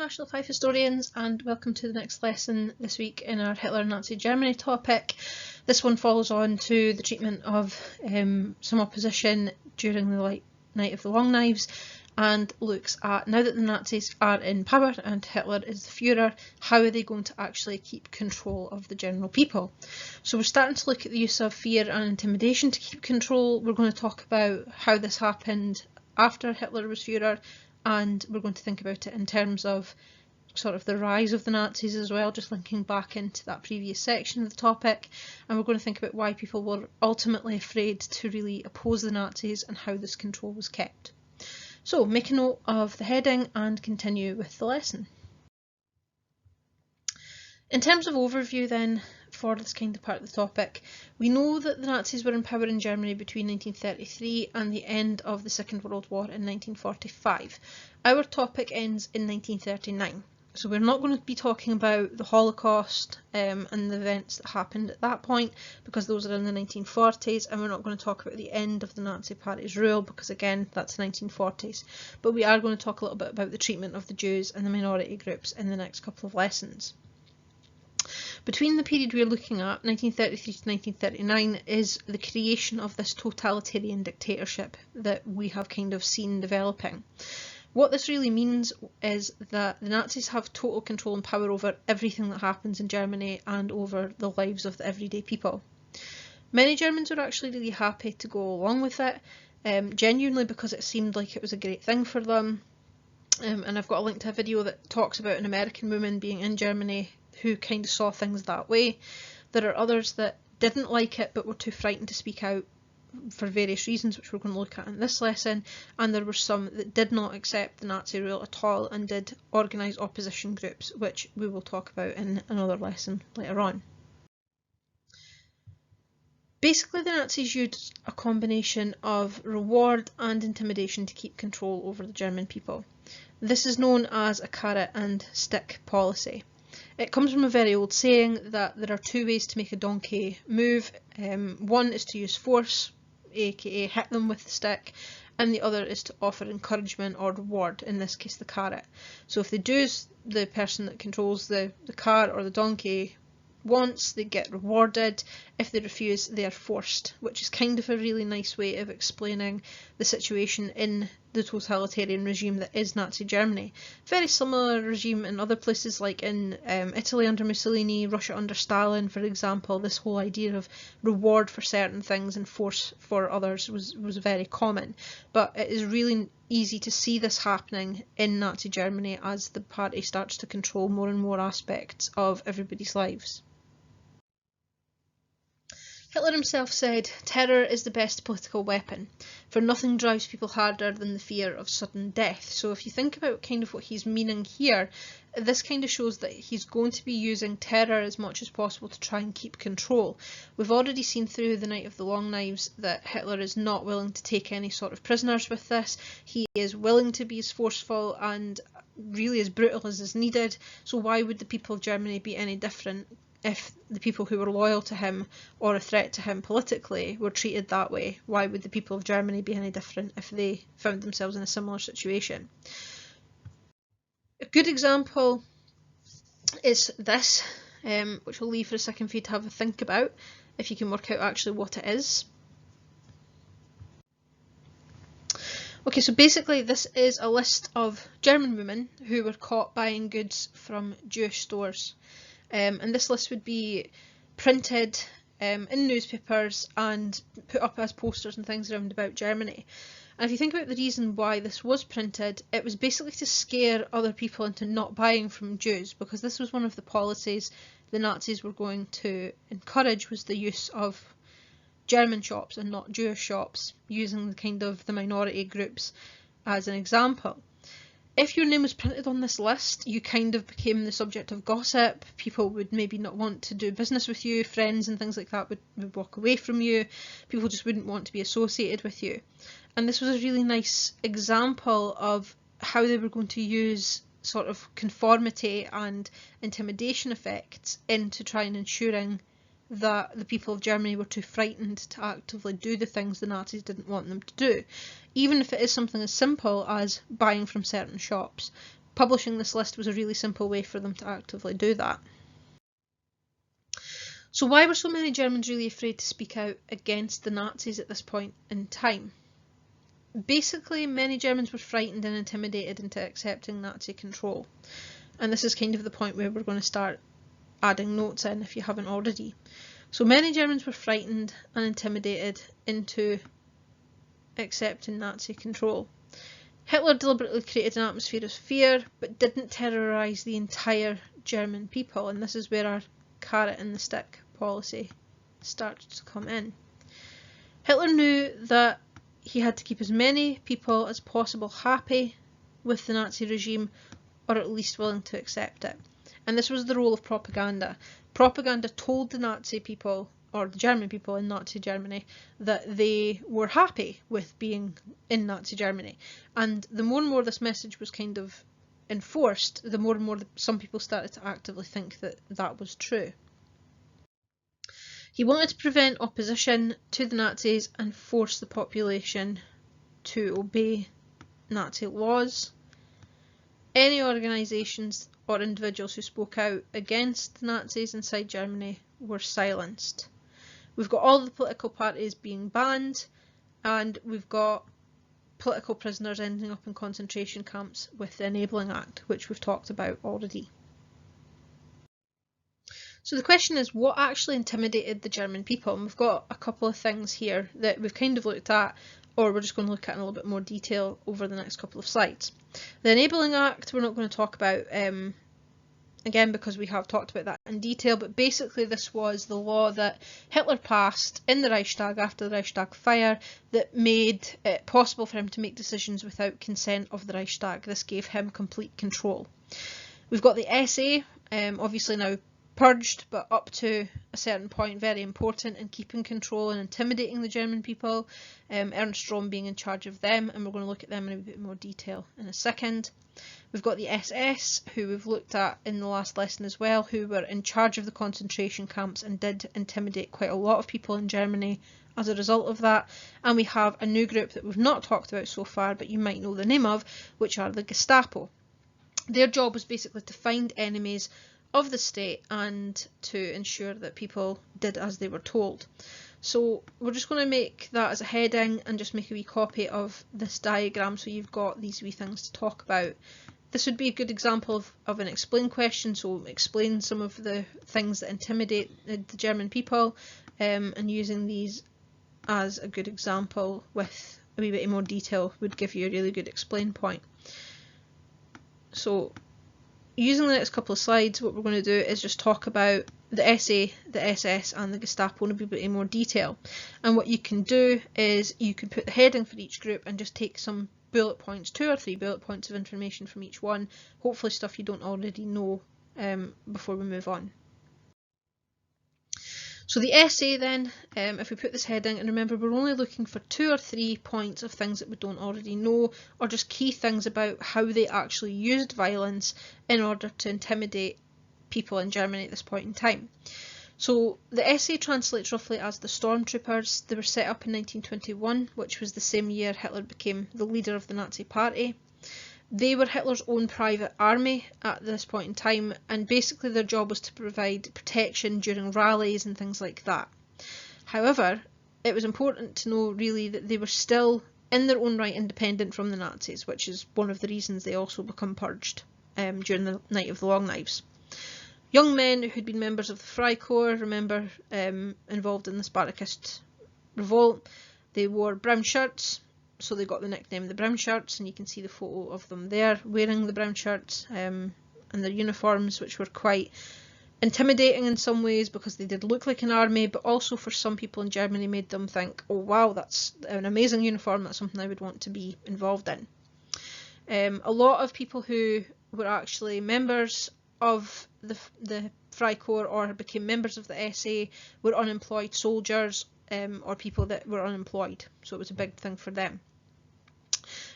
National 5 historians, and welcome to the next lesson this week in our Hitler and Nazi Germany topic. This one follows on to the treatment of some opposition during the Night of the Long Knives and looks at, now that the Nazis are in power and Hitler is the Führer, how are they going to actually keep control of the general people? So we're starting to look at the use of fear and intimidation to keep control. We're going to talk about how this happened after Hitler was Führer, and we're going to think about it in terms of sort of the rise of the Nazis as well, just linking back into that previous section of the topic. And we're going to think about why people were ultimately afraid to really oppose the Nazis and how this control was kept. So make a note of the heading and continue with the lesson. In terms of overview then, for this kind of part of the topic, we know that the Nazis were in power in Germany between 1933 and the end of the Second World War in 1945. Our topic ends in 1939, so we're not going to be talking about the Holocaust and the events that happened at that point, because those are in the 1940s, and we're not going to talk about the end of the Nazi Party's rule, because again, that's the 1940s. But we are going to talk a little bit about the treatment of the Jews and the minority groups in the next couple of lessons. Between the period we're looking at, 1933 to 1939, is the creation of this totalitarian dictatorship that we have kind of seen developing. What this really means is that the Nazis have total control and power over everything that happens in Germany and over the lives of the everyday people. Many Germans were actually really happy to go along with it, genuinely because it seemed like it was a great thing for them. And I've got a link to a video that talks about an American woman being in Germany who kind of saw things that way. There are others that didn't like it but were too frightened to speak out for various reasons, which we're going to look at in this lesson, and there were some that did not accept the Nazi rule at all and did organise opposition groups, which we will talk about in another lesson later on. Basically, the Nazis used a combination of reward and intimidation to keep control over the German people. This is known as a carrot and stick policy. It comes from a very old saying that there are two ways to make a donkey move. One is to use force, aka hit them with the stick, and the other is to offer encouragement or reward, in this case the carrot. So if they do as the person that controls the car or the donkey wants, they get rewarded. If they refuse, they are forced, which is kind of a really nice way of explaining the situation in the totalitarian regime that is Nazi Germany. Very similar regime in other places, like in Italy under Mussolini, Russia under Stalin, for example. This whole idea of reward for certain things and force for others was very common. But it is really easy to see this happening in Nazi Germany as the party starts to control more and more aspects of everybody's lives. Hitler himself said, "Terror is the best political weapon, for nothing drives people harder than the fear of sudden death." So if you think about kind of what he's meaning here, this kind of shows that he's going to be using terror as much as possible to try and keep control. We've already seen through the Night of the Long Knives that Hitler is not willing to take any sort of prisoners with this. He is willing to be as forceful and really as brutal as is needed. So why would the people of Germany be any different if the people who were loyal to him or a threat to him politically were treated that way? Why would the people of Germany be any different if they found themselves in a similar situation? A good example is this, which we'll leave for a second for you to have a think about, if you can work out actually what it is. Okay, so basically this is a list of German women who were caught buying goods from Jewish stores. And this list would be printed in newspapers and put up as posters and things around about Germany. And if you think about the reason why this was printed, it was basically to scare other people into not buying from Jews, because this was one of the policies the Nazis were going to encourage, was the use of German shops and not Jewish shops, using the kind of the minority groups as an example. If your name was printed on this list, you kind of became the subject of gossip. People would maybe not want to do business with you, friends and things like that would walk away from you, people just wouldn't want to be associated with you. And this was a really nice example of how they were going to use sort of conformity and intimidation effects into trying ensuring that the people of Germany were too frightened to actively do the things the Nazis didn't want them to do, even if it is something as simple as buying from certain shops. publishing this list was a really simple way for them to actively do that. So why were so many Germans really afraid to speak out against the Nazis at this point in time? Basically, many Germans were frightened and intimidated into accepting Nazi control. And this is kind of the point where we're going to start adding notes in if you haven't already. So many Germans were frightened and intimidated into accepting Nazi control. Hitler deliberately created an atmosphere of fear, but didn't terrorise the entire German people, and this is where our carrot and the stick policy starts to come in. Hitler knew that he had to keep as many people as possible happy with the Nazi regime, or at least willing to accept it. And this was the role of propaganda. Propaganda told the Nazi people, or the German people in Nazi Germany, that they were happy with being in Nazi Germany. And the more and more this message was kind of enforced, the more and more some people started to actively think that that was true. He wanted to prevent opposition to the Nazis and force the population to obey Nazi laws. Any organisations or individuals who spoke out against the Nazis inside Germany were silenced. We've got all the political parties being banned, and we've got political prisoners ending up in concentration camps with the Enabling Act, which we've talked about already. So the question is, what actually intimidated the German people? And we've got a couple of things here that we've kind of looked at, or we're just going to look at in a little bit more detail over the next couple of slides. The Enabling Act we're not going to talk about again because we have talked about that in detail, but basically this was the law that Hitler passed in the Reichstag after the Reichstag fire that made it possible for him to make decisions without consent of the Reichstag. This gave him complete control. We've got the SA, obviously now purged, but up to a certain point very important in keeping control and intimidating the German people. Ernst Röhm being in charge of them, and we're going to look at them in a bit more detail in a second. We've got the SS, who we've looked at in the last lesson as well, who were in charge of the concentration camps and did intimidate quite a lot of people in Germany as a result of that. And we have a new group that we've not talked about so far, but you might know the name of, which are the Gestapo. Their job was basically to find enemies of the state and to ensure that people did as they were told. So we're just going to make that as a heading and just make a wee copy of this diagram so you've got these wee things to talk about. This would be a good example of an explain question, so explain some of the things that intimidate the German people, and using these as a good example with a wee bit more detail would give you a really good explain point. So using the next couple of slides, what we're going to do is just talk about the SA, the SS and the Gestapo in a wee bit more detail. And what you can do is you can put the heading for each group and just take some bullet points, 2 or 3 bullet points of information from each one, hopefully stuff you don't already know before we move on. So the SA then, if we put this heading, and remember we're only looking for 2 or 3 points of things that we don't already know, or just key things about how they actually used violence in order to intimidate people in Germany at this point in time. So the SA translates roughly as the Stormtroopers. They were set up in 1921, which was the same year Hitler became the leader of the Nazi Party. They were Hitler's own private army at this point in time, and basically their job was to provide protection during rallies and things like that. However, it was important to know really that they were still in their own right independent from the Nazis, which is one of the reasons they also become purged during the Night of the Long Knives. Young men who'd been members of the Freikorps, remember, involved in the Spartacist revolt. They wore brown shirts, so they got the nickname the Brown Shirts, and you can see the photo of them there wearing the brown shirts and their uniforms, which were quite intimidating in some ways because they did look like an army, but also for some people in Germany made them think, oh wow, that's an amazing uniform, that's something I would want to be involved in. A lot of people who were actually members of the Freikorps or became members of the SA were unemployed soldiers or people that were unemployed, so it was a big thing for them.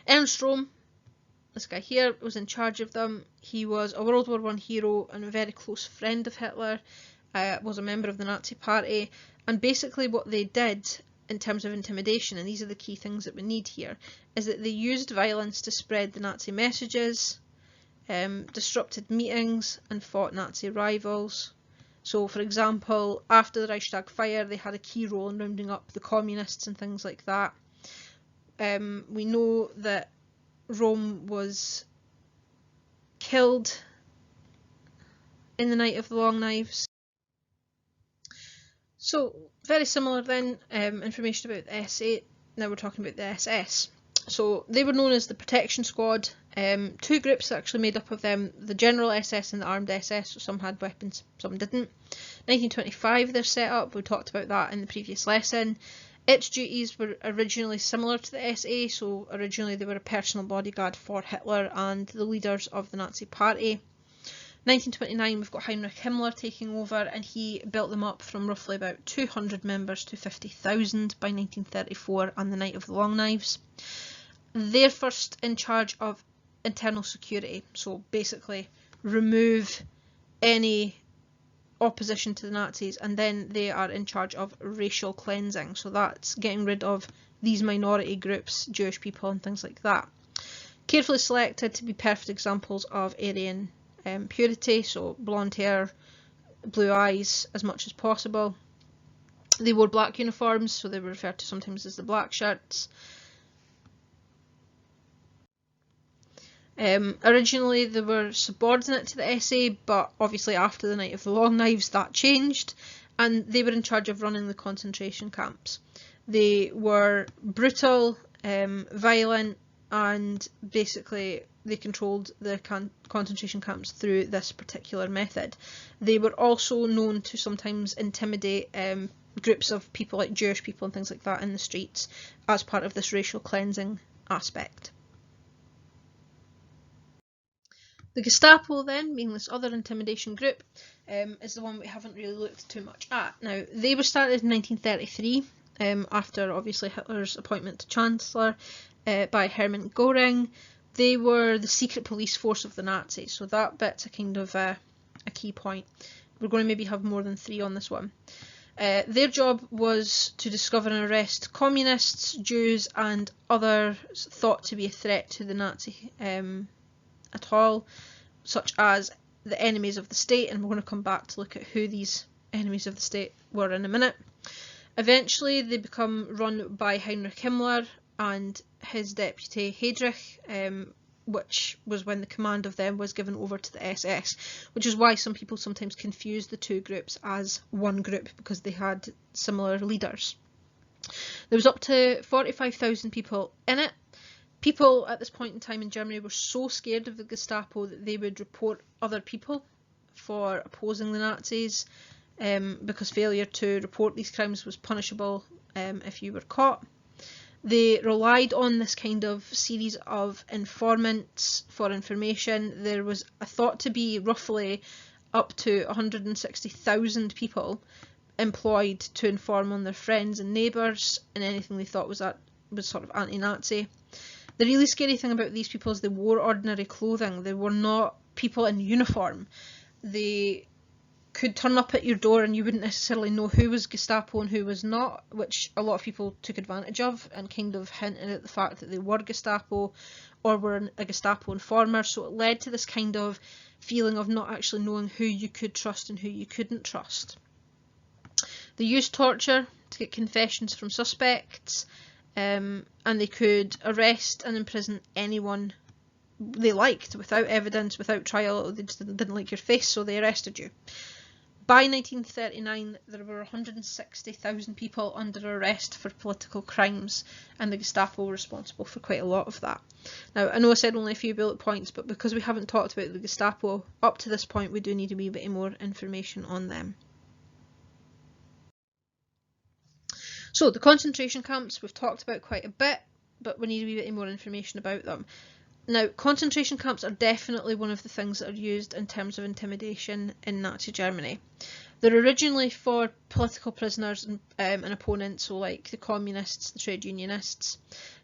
Ernst Röhm, this guy here, was in charge of them. He was a World War I hero and a very close friend of Hitler, was a member of the Nazi Party, and basically what they did in terms of intimidation, and these are the key things that we need here, is that they used violence to spread the Nazi messages, disrupted meetings and fought Nazi rivals. So, for example, after the Reichstag fire, they had a key role in rounding up the communists and things like that. We know that Rome was killed in the Night of the Long Knives. So, very similar then, information about the SA. Now we're talking about the SS. So, they were known as the Protection Squad. Two groups actually made up of them, the General SS and the Armed SS, so some had weapons, some didn't. 1925 they're set up, we talked about that in the previous lesson. Its duties were originally similar to the SA, so originally they were a personal bodyguard for Hitler and the leaders of the Nazi Party. 1929 we've got Heinrich Himmler taking over, and he built them up from roughly about 200 members to 50,000 by 1934 and the Night of the Long Knives. They're first in charge of internal security, so basically remove any opposition to the Nazis, and then they are in charge of racial cleansing, so that's getting rid of these minority groups, Jewish people and things like that. Carefully selected to be perfect examples of Aryan purity, so blonde hair, blue eyes as much as possible. They wore black uniforms, so they were referred to sometimes as the black shirts. Originally they were subordinate to the SA, but obviously after the Night of the Long Knives that changed, and they were in charge of running the concentration camps. They were brutal, violent, and basically they controlled the concentration camps through this particular method. They were also known to sometimes intimidate groups of people like Jewish people and things like that in the streets as part of this racial cleansing aspect. The Gestapo then, being this other intimidation group, is the one we haven't really looked too much at. Now, they were started in 1933, after obviously Hitler's appointment to Chancellor by Hermann Göring. They were the secret police force of the Nazis, so that bit's a kind of a key point. We're going to maybe have more than 3 on this one. Their job was to discover and arrest communists, Jews and others thought to be a threat to the Nazi at all, such as the enemies of the state, and we're going to come back to look at who these enemies of the state were in a minute. Eventually they become run by Heinrich Himmler and his deputy Heydrich, which was when the command of them was given over to the SS, which is why some people sometimes confuse the two groups as one group, because they had similar leaders. There was up to 45,000 people in it. People at this point in time in Germany were so scared of the Gestapo that they would report other people for opposing the Nazis, because failure to report these crimes was punishable if you were caught. They relied on this kind of series of informants for information. There was thought to be roughly up to 160,000 people employed to inform on their friends and neighbours and anything they thought was sort of anti-Nazi. The really scary thing about these people is they wore ordinary clothing. They were not people in uniform. They could turn up at your door and you wouldn't necessarily know who was Gestapo and who was not, which a lot of people took advantage of and kind of hinted at the fact that they were Gestapo or were a Gestapo informer. So it led to this kind of feeling of not actually knowing who you could trust and who you couldn't trust. They used torture to get confessions from suspects. And they could arrest and imprison anyone they liked without evidence, without trial. They just didn't like your face, so they arrested you. By 1939 there were 160,000 people under arrest for political crimes, and the Gestapo were responsible for quite a lot of that. Now, I know I said only a few bullet points, but because we haven't talked about the Gestapo up to this point, we do need a wee bit more information on them. So the concentration camps we've talked about quite a bit, but we need a wee bit more information about them. Now, concentration camps are definitely one of the things that are used in terms of intimidation in Nazi Germany. They're originally for political prisoners and opponents, so like the communists, the trade unionists.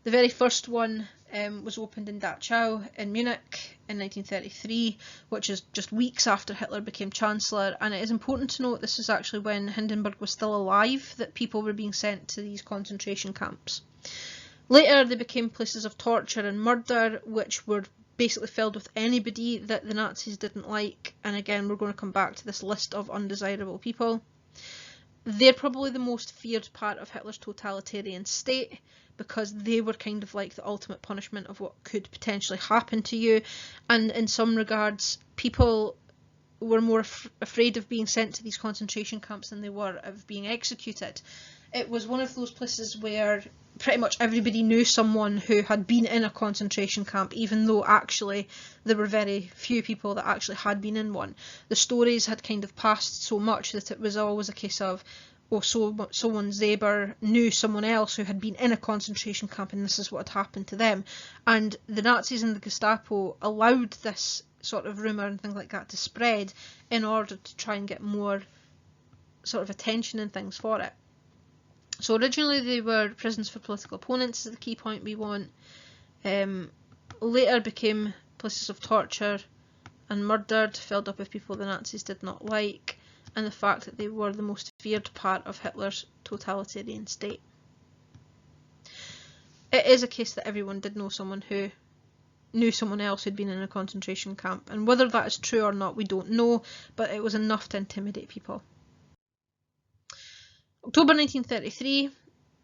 The very first one was opened in Dachau in Munich in 1933, which is just weeks after Hitler became Chancellor, and it is important to note this is actually when Hindenburg was still alive that people were being sent to these concentration camps. Later they became places of torture and murder, which were basically filled with anybody that the Nazis didn't like, and again we're going to come back to this list of undesirable people. They're probably the most feared part of Hitler's totalitarian state, because they were kind of like the ultimate punishment of what could potentially happen to you, and in some regards people were more afraid of being sent to these concentration camps than they were of being executed. It was one of those places where pretty much everybody knew someone who had been in a concentration camp, even though actually there were very few people that actually had been in one. The stories had kind of passed so much that it was always a case of, oh, someone's neighbour knew someone else who had been in a concentration camp and this is what had happened to them. And the Nazis and the Gestapo allowed this sort of rumour and things like that to spread in order to try and get more sort of attention and things for it. So originally they were prisons for political opponents, is the key point we want. Later became places of torture and murdered, filled up with people the Nazis did not like, and the fact that they were the most feared part of Hitler's totalitarian state. It is a case that everyone did know someone who knew someone else who'd been in a concentration camp, and whether that is true or not we don't know, but it was enough to intimidate people. October 1933,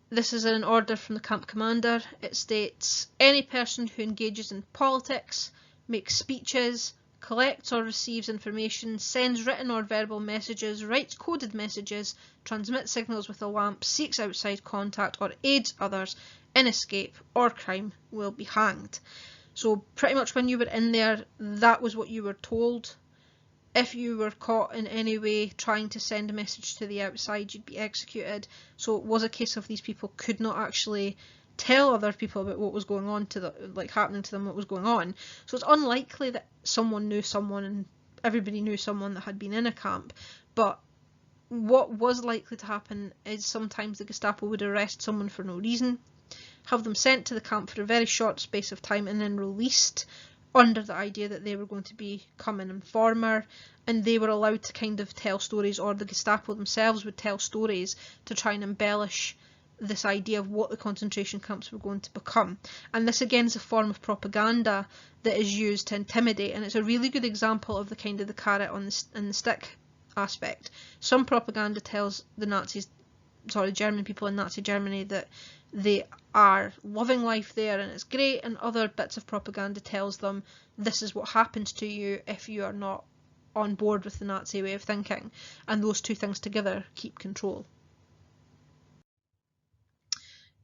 this is an order from the camp commander. It states, any person who engages in politics, makes speeches, collects or receives information, sends written or verbal messages, writes coded messages, transmits signals with a lamp, seeks outside contact or aids others in escape or crime will be hanged. So pretty much when you were in there, that was what you were told. If you were caught in any way trying to send a message to the outside, you'd be executed. So it was a case of these people could not actually tell other people about what was going on to them, like happening to them, what was going on. So it's unlikely that someone knew someone and everybody knew someone that had been in a camp. But what was likely to happen is sometimes the Gestapo would arrest someone for no reason, have them sent to the camp for a very short space of time and then released, under the idea that they were going to become an informer, and they were allowed to kind of tell stories, or the Gestapo themselves would tell stories to try and embellish this idea of what the concentration camps were going to become. And this again is a form of propaganda that is used to intimidate, and it's a really good example of the kind of the carrot on and the stick aspect. Some propaganda tells the German people in Nazi Germany that they are loving life there and it's great, and other bits of propaganda tells them this is what happens to you if you are not on board with the Nazi way of thinking, and those two things together keep control.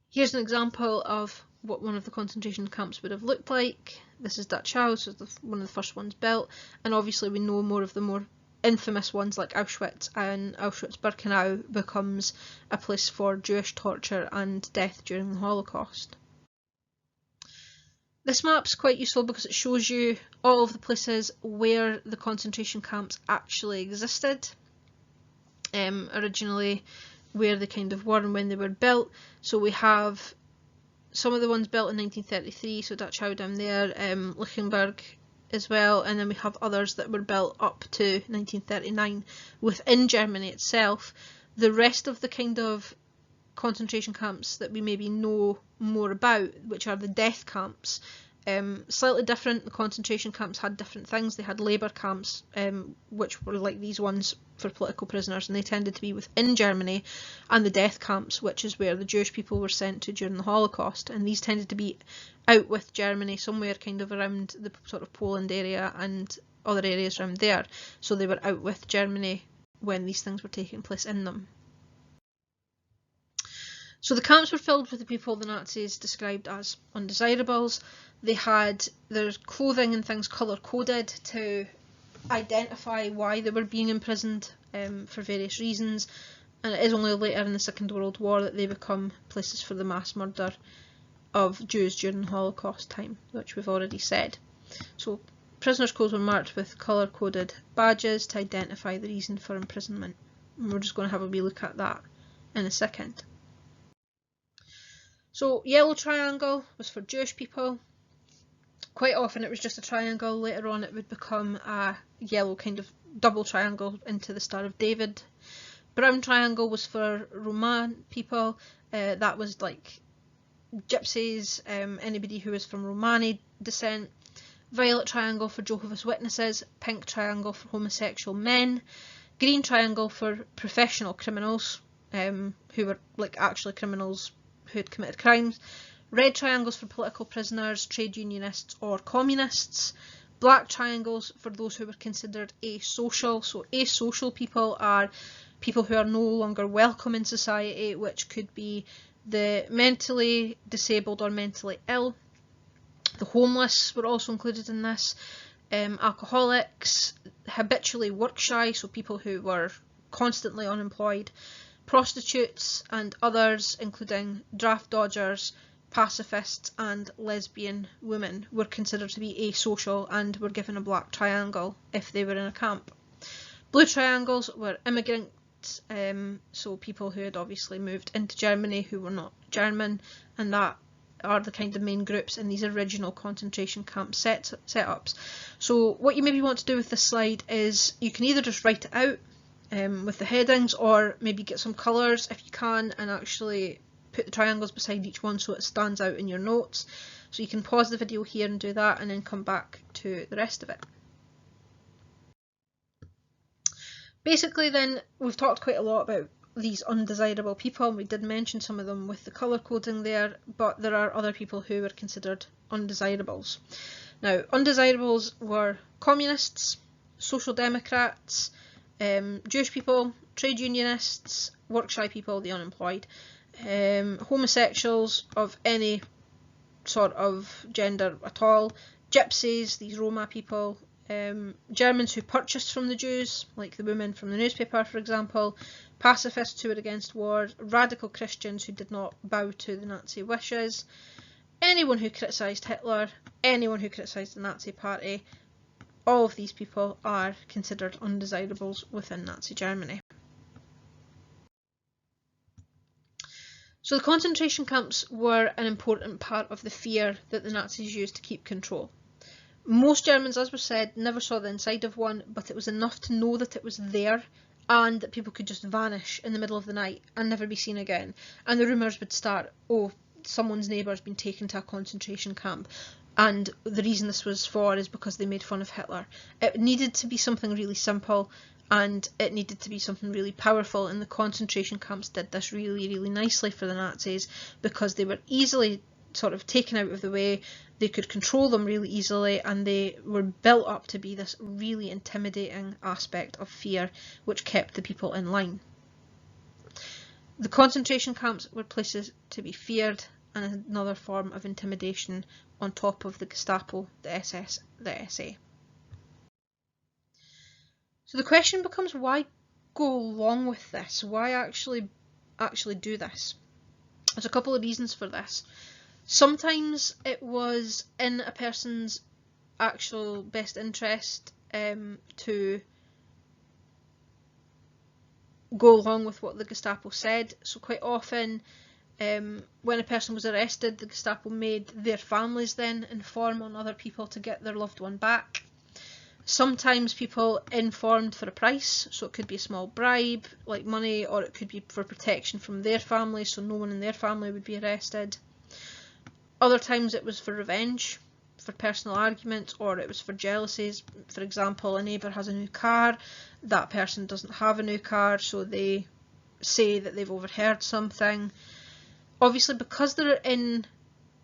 Here's an example of what one of the concentration camps would have looked like. This is Dachau, so one of the first ones built, and obviously we know more of the more infamous ones like Auschwitz, and Auschwitz-Birkenau becomes a place for Jewish torture and death during the Holocaust. This map's quite useful because it shows you all of the places where the concentration camps actually existed, originally where they kind of were and when they were built. So we have some of the ones built in 1933, so Dachau down there, Lichtenberg as well, and then we have others that were built up to 1939 within Germany itself. The rest of the kind of concentration camps that we maybe know more about, which are the death camps, slightly different. The concentration camps had different things. They had labour camps, which were like these ones for political prisoners, and they tended to be within Germany, and the death camps, which is where the Jewish people were sent to during the Holocaust, and these tended to be out with Germany, somewhere kind of around the sort of Poland area and other areas around there. So they were out with Germany when these things were taking place in them. So the camps were filled with the people the Nazis described as undesirables. They had their clothing and things colour-coded to identify why they were being imprisoned for various reasons, and it is only later in the Second World War that they become places for the mass murder of Jews during the Holocaust time, which we've already said. So prisoners' clothes were marked with colour-coded badges to identify the reason for imprisonment, and we're just going to have a wee look at that in a second. So yellow triangle was for Jewish people. Quite often it was just a triangle. Later on it would become a yellow kind of double triangle into the Star of David. Brown triangle was for Roma people. That was like gypsies, anybody who was from Romani descent. violet triangle for Jehovah's Witnesses, pink triangle for homosexual men, green triangle for professional criminals, who were like actually criminals who had committed crimes, red triangles for political prisoners, trade unionists or communists, black triangles for those who were considered asocial. So asocial people are people who are no longer welcome in society, which could be the mentally disabled or mentally ill. The homeless were also included in this, alcoholics, habitually work shy, so people who were constantly unemployed, prostitutes and others, including draft dodgers, pacifists and lesbian women, were considered to be asocial and were given a black triangle if they were in a camp. Blue triangles were immigrants, so people who had obviously moved into Germany who were not German, and that are the kind of main groups in these original concentration camp setups. So what you maybe want to do with this slide is you can either just write it out with the headings, or maybe get some colours if you can and actually put the triangles beside each one so it stands out in your notes. So you can pause the video here and do that and then come back to the rest of it. Basically then, we've talked quite a lot about these undesirable people, and we did mention some of them with the colour coding there, but there are other people who were considered undesirables. Now, undesirables were communists, social democrats, Jewish people, trade unionists, work shy people, the unemployed, homosexuals of any sort of gender at all, gypsies, these Roma people, Germans who purchased from the Jews, like the woman from the newspaper for example, pacifists who were against war, radical Christians who did not bow to the Nazi wishes, anyone who criticised Hitler, anyone who criticised the Nazi party. All of these people are considered undesirables within Nazi Germany. So the concentration camps were an important part of the fear that the Nazis used to keep control. Most Germans, as was said, never saw the inside of one, but it was enough to know that it was there and that people could just vanish in the middle of the night and never be seen again. And the rumours would start, oh, someone's neighbour's been taken to a concentration camp. And the reason this was for is because they made fun of Hitler. It needed to be something really simple, and it needed to be something really powerful, and the concentration camps did this really, really nicely for the Nazis because they were easily sort of taken out of the way, they could control them really easily, and they were built up to be this really intimidating aspect of fear which kept the people in line. The concentration camps were places to be feared, and another form of intimidation on top of the Gestapo, the SS, the SA. So the question becomes, why go along with this? Why actually do this? There's a couple of reasons for this. Sometimes it was in a person's actual best interest to go along with what the Gestapo said. So quite often when a person was arrested, the Gestapo made their families then inform on other people to get their loved one back. Sometimes people informed for a price, so it could be a small bribe like money, or it could be for protection from their family, so no one in their family would be arrested. Other times it was for revenge, for personal arguments, or it was for jealousies. For example, a neighbour has a new car, that person doesn't have a new car, so they say that they've overheard something. Obviously, because they're in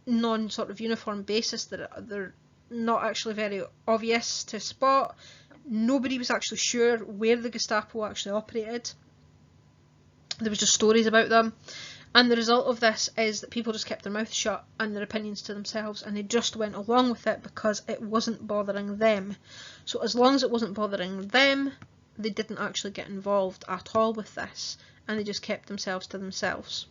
non-sort of uniform basis, they're not actually very obvious to spot. Nobody was actually sure where the Gestapo actually operated. There was just stories about them. And the result of this is that people just kept their mouth shut and their opinions to themselves, and they just went along with it because it wasn't bothering them. So as long as it wasn't bothering them, they didn't actually get involved at all with this, and they just kept themselves to themselves.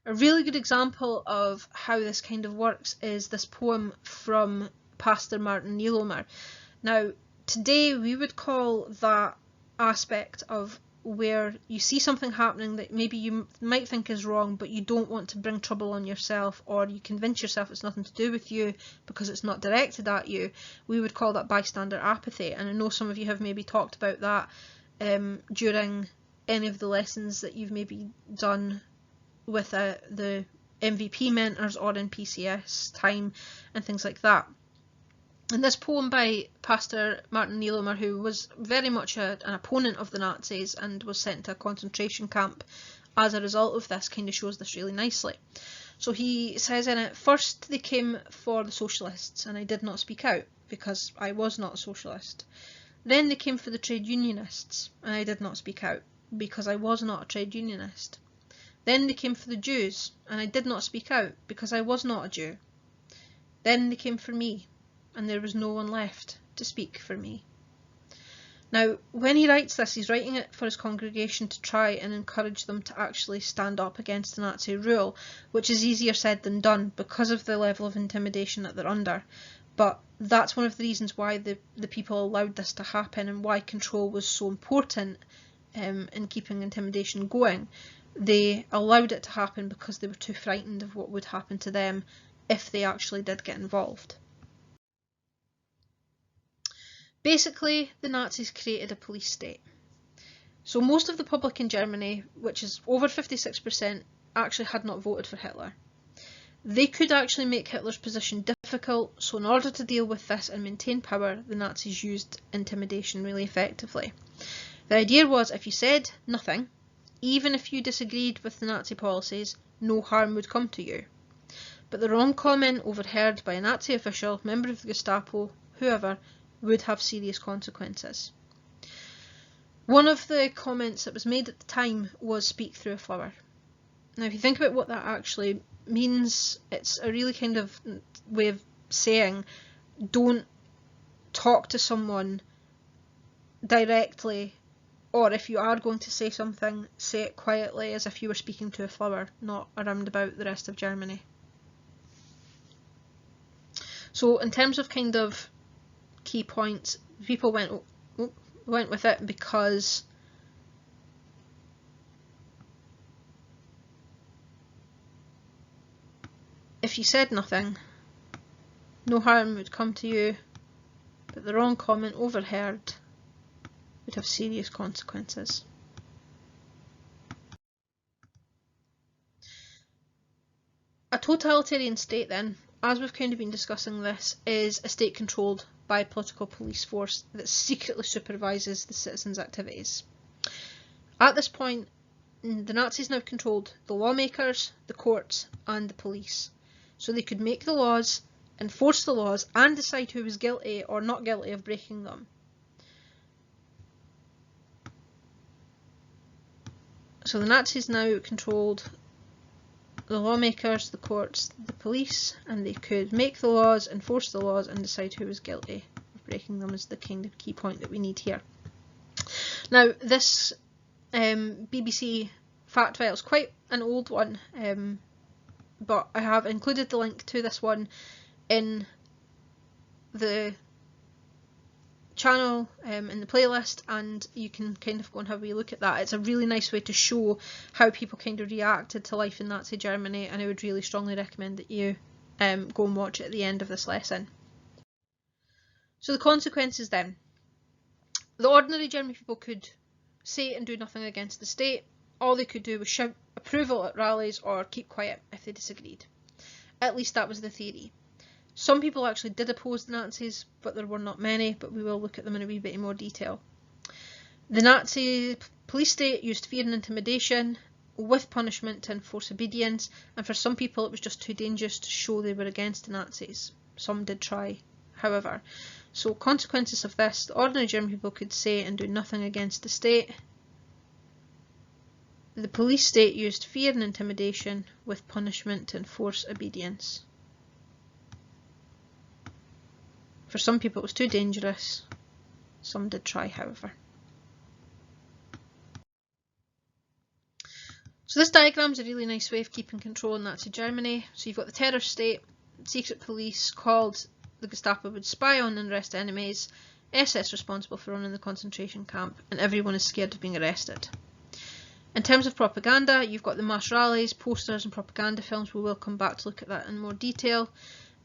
A really good example of how this kind of works is this poem from Pastor Martin Nilomer. Now, today we would call that aspect of where you see something happening that maybe you might think is wrong, but you don't want to bring trouble on yourself, or you convince yourself it's nothing to do with you because it's not directed at you. We would call that bystander apathy, and I know some of you have maybe talked about that during any of the lessons that you've maybe done with the MVP mentors or in PCS time and things like that. And this poem by Pastor Martin Nielömer, who was very much an opponent of the Nazis and was sent to a concentration camp as a result of this, kind of shows this really nicely. So he says in it, "First they came for the socialists, and I did not speak out, because I was not a socialist. Then they came for the trade unionists, and I did not speak out, because I was not a trade unionist. Then they came for the Jews, and I did not speak out, because I was not a Jew. Then they came for me, and there was no one left to speak for me." Now, when he writes this, he's writing it for his congregation to try and encourage them to actually stand up against the Nazi rule, which is easier said than done because of the level of intimidation that they're under. But that's one of the reasons why the people allowed this to happen, and why control was so important in keeping intimidation going. They allowed it to happen because they were too frightened of what would happen to them if they actually did get involved. Basically, the Nazis created a police state. So most of the public in Germany, which is over 56%, actually had not voted for Hitler. They could actually make Hitler's position difficult, so in order to deal with this and maintain power, the Nazis used intimidation really effectively. The idea was, if you said nothing, even if you disagreed with the Nazi policies, no harm would come to you. But the wrong comment overheard by a Nazi official, member of the Gestapo, whoever, would have serious consequences. One of the comments that was made at the time was "speak through a flower." Now, if you think about what that actually means, it's a really kind of way of saying don't talk to someone directly, or if you are going to say something, say it quietly as if you were speaking to a flower, not around about the rest of Germany. So in terms of kind of key points, people went with it because if you said nothing, no harm would come to you, but the wrong comment overheard would have serious consequences. A totalitarian state, then, as we've kind of been discussing this, is a state controlled by a political police force that secretly supervises the citizens' activities. At this point, the Nazis now controlled the lawmakers, the courts, and the police. So they could make the laws, enforce the laws, and decide who was guilty or not guilty of breaking them. So the Nazis now controlled the lawmakers, the courts, the police, and they could make the laws, enforce the laws, and decide who was guilty of breaking them, is the kind of key point that we need here. Now, this BBC fact file is quite an old one, but I have included the link to this one in the channel, in the playlist, and you can kind of go and have a wee look at that. It's a really nice way to show how people kind of reacted to life in Nazi Germany, and I would really strongly recommend that you go and watch it at the end of this lesson. So the consequences then. The ordinary German people could say and do nothing against the state. All they could do was shout approval at rallies or keep quiet if they disagreed. At least that was the theory. Some people actually did oppose the Nazis, but there were not many, but we will look at them in a wee bit more detail. The Nazi police state used fear and intimidation with punishment to enforce obedience, and for some people it was just too dangerous to show they were against the Nazis. Some did try, however. So consequences of this, the ordinary German people could say and do nothing against the state. The police state used fear and intimidation with punishment to enforce obedience. For some people it was too dangerous. Some did try, however. So this diagram is a really nice way of keeping control in Nazi Germany. So you've got the terror state, secret police called the Gestapo would spy on and arrest enemies, SS responsible for running the concentration camp, and everyone is scared of being arrested. In terms of propaganda, you've got the mass rallies, posters and propaganda films. We will come back to look at that in more detail.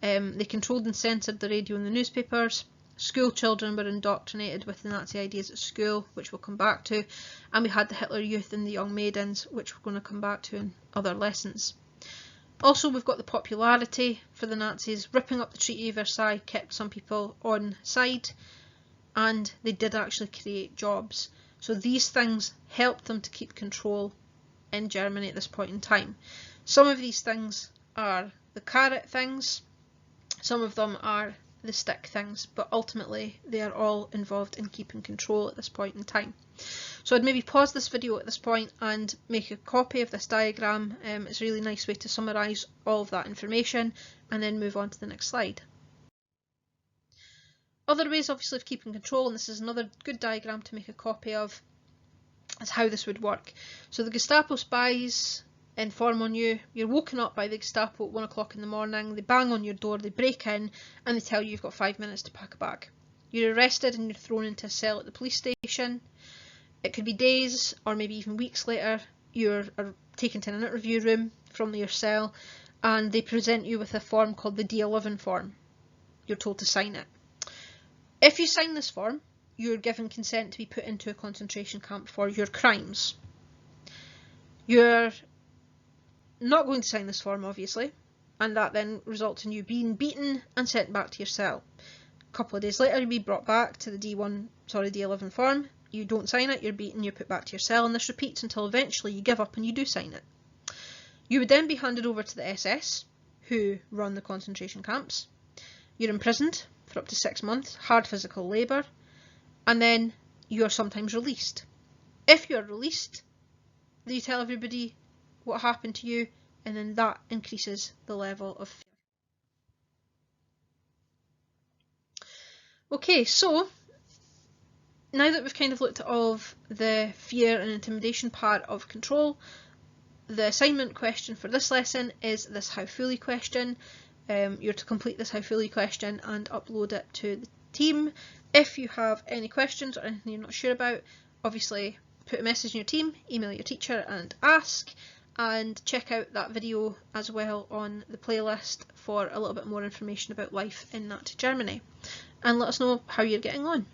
They controlled and censored the radio and the newspapers. School children were indoctrinated with the Nazi ideas at school, which we'll come back to. And we had the Hitler Youth and the Young Maidens, which we're going to come back to in other lessons. Also, we've got the popularity for the Nazis. Ripping up the Treaty of Versailles kept some people on side, and they did actually create jobs. So these things helped them to keep control in Germany at this point in time. Some of these things are the carrot things, some of them are the stick things, but ultimately they are all involved in keeping control at this point in time. So I'd maybe pause this video at this point and make a copy of this diagram. It's a really nice way to summarise all of that information, and then move on to the next slide. Other ways obviously of keeping control, and this is another good diagram to make a copy of, is how this would work. So the Gestapo spies inform on you, you're woken up by the Gestapo at 1 o'clock in the morning, they bang on your door, they break in, and they tell you you've got 5 minutes to pack a bag. You're arrested and you're thrown into a cell at the police station. It could be days or maybe even weeks later, you're taken to an interview room from your cell, and they present you with a form called the D11 form. You're told to sign it. If you sign this form, you're given consent to be put into a concentration camp for your crimes. You're not going to sign this form, obviously, and that then results in you being beaten and sent back to your cell. A couple of days later, you'll be brought back to the D11 form. You don't sign it, you're beaten, you're put back to your cell, and this repeats until eventually you give up and you do sign it. You would then be handed over to the SS, who run the concentration camps. You're imprisoned for up to 6 months, hard physical labour, and then you're sometimes released. If you're released, you tell everybody what happened to you, and then that increases the level of fear. Okay, so now that we've kind of looked at all of the fear and intimidation part of control, the assignment question for this lesson is this how fully question. You're to complete this how fully question and upload it to the team. If you have any questions or anything you're not sure about, obviously put a message in your team, email your teacher and ask, and check out that video as well on the playlist for a little bit more information about life in Nazi Germany, and let us know how you're getting on.